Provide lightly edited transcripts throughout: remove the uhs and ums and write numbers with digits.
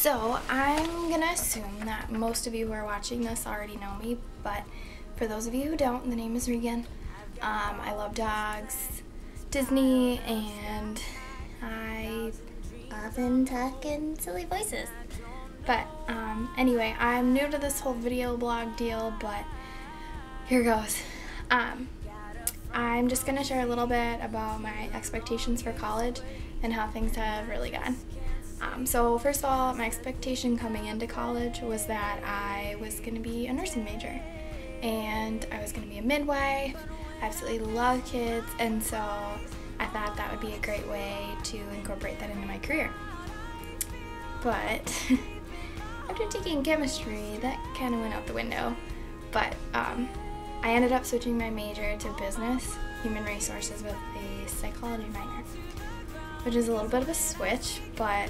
So I'm gonna assume that most of you who are watching this already know me, but for those of you who don't, the name is Regan. I love dogs, Disney, and I often talk in silly voices. But anyway, I'm new to this whole video blog deal, but here goes. I'm just gonna share a little bit about my expectations for college and how things have really gone. So first of all, my expectation coming into college was that I was going to be a nursing major and I was going to be a midwife. I absolutely love kids, and so I thought that would be a great way to incorporate that into my career. But after taking chemistry, that kind of went out the window. But I ended up switching my major to business, human resources with a psychology minor, which is a little bit of a switch, but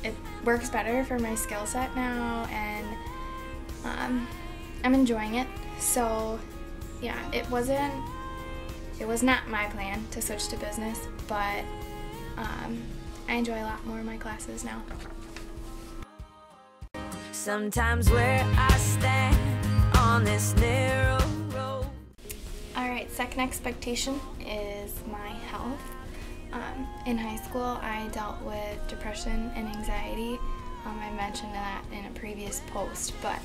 it works better for my skill set now, and I'm enjoying it. So yeah, it was not my plan to switch to business, but I enjoy a lot more of my classes now. Sometimes where I stand on this narrow road. Alright, second expectation is my health. In high school, I dealt with depression and anxiety. I mentioned that in a previous post, but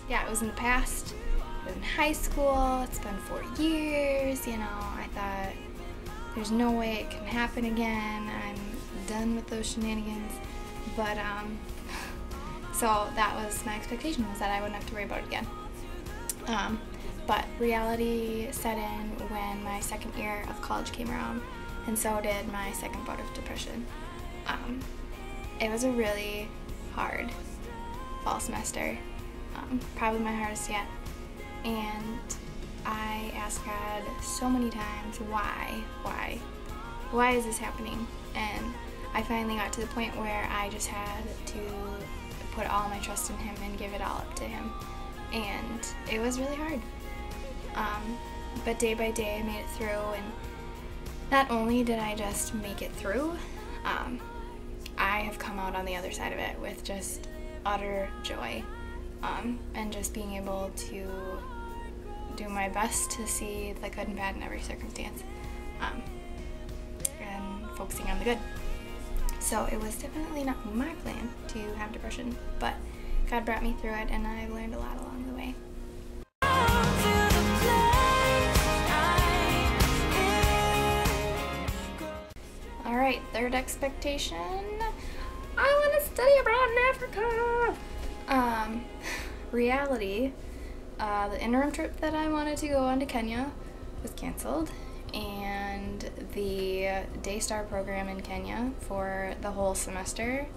yeah, it was in the past. It was in high school. It's been 4 years. You know, I thought there's no way it can happen again. I'm done with those shenanigans. But so that was my expectation, was that I wouldn't have to worry about it again. But reality set in when my second year of college came around, and so did my second bout of depression. It was a really hard fall semester, probably my hardest yet, and I asked God so many times, why is this happening? And I finally got to the point where I just had to put all my trust in Him and give it all up to Him, and it was really hard. But day by day I made it through, and not only did I just make it through, I have come out on the other side of it with just utter joy, and just being able to do my best to see the good and bad in every circumstance, and focusing on the good. So it was definitely not my plan to have depression, but God brought me through it, and I've learned a lot along the way. Alright, third expectation, I want to study abroad in Africa. Reality, the interim trip that I wanted to go on to Kenya was canceled, and the Daystar program in Kenya for the whole semester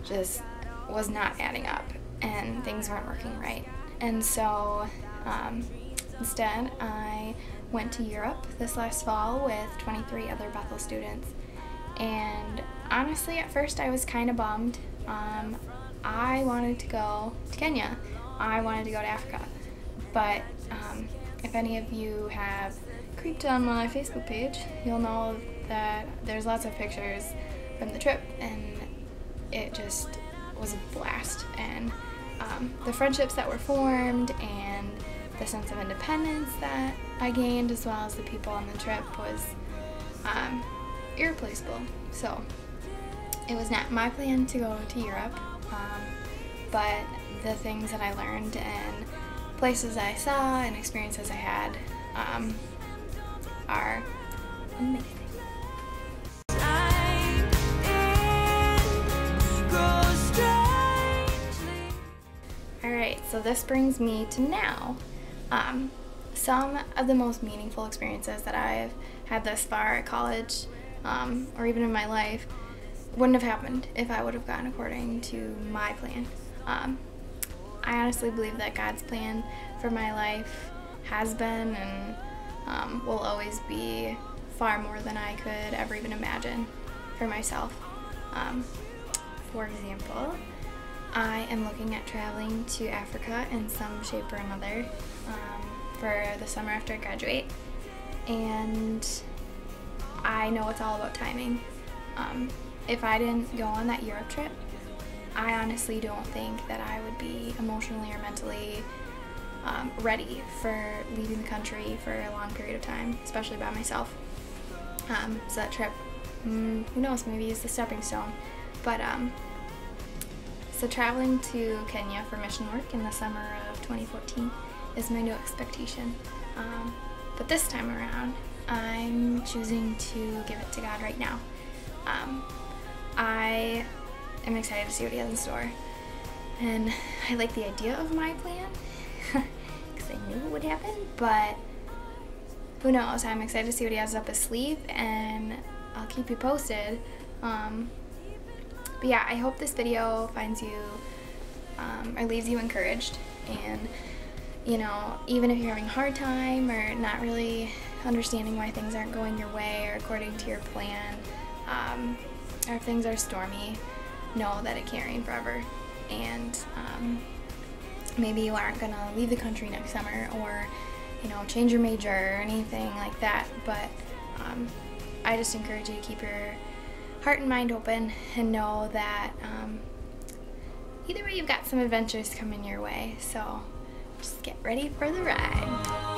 just was not adding up, and things weren't working right. And so instead I went to Europe this last fall with 23 other Bethel students, and honestly at first I was kind of bummed. I wanted to go to Kenya, I wanted to go to Africa, but if any of you have creeped on my Facebook page, you'll know that there's lots of pictures from the trip, and it just was a blast, and the friendships that were formed and the sense of independence that I gained, as well as the people on the trip, was irreplaceable. So it was not my plan to go to Europe, but the things that I learned and places I saw and experiences I had are amazing. Alright, so this brings me to now. Some of the most meaningful experiences that I've had thus far at college, or even in my life, wouldn't have happened if I would have gone according to my plan. I honestly believe that God's plan for my life has been and will always be far more than I could ever even imagine for myself. For example, I am looking at traveling to Africa in some shape or another for the summer after I graduate, and I know it's all about timing. if I didn't go on that Europe trip, I honestly don't think that I would be emotionally or mentally ready for leaving the country for a long period of time, especially by myself. So that trip, who knows, maybe is the stepping stone. But so traveling to Kenya for mission work in the summer of 2014 is my new expectation. But this time around, I'm choosing to give it to God right now. I am excited to see what He has in store. And I like the idea of my plan, because I knew it would happen, but who knows? I'm excited to see what He has up His sleeve, and I'll keep you posted. But yeah, I hope this video finds you, or leaves you encouraged, and you know, even if you're having a hard time or not really understanding why things aren't going your way or according to your plan, or if things are stormy, know that it can't rain forever. And maybe you aren't gonna leave the country next summer, or you know, change your major or anything like that, but I just encourage you to keep your heart and mind open and know that either way, you've got some adventures coming your way, so just get ready for the ride.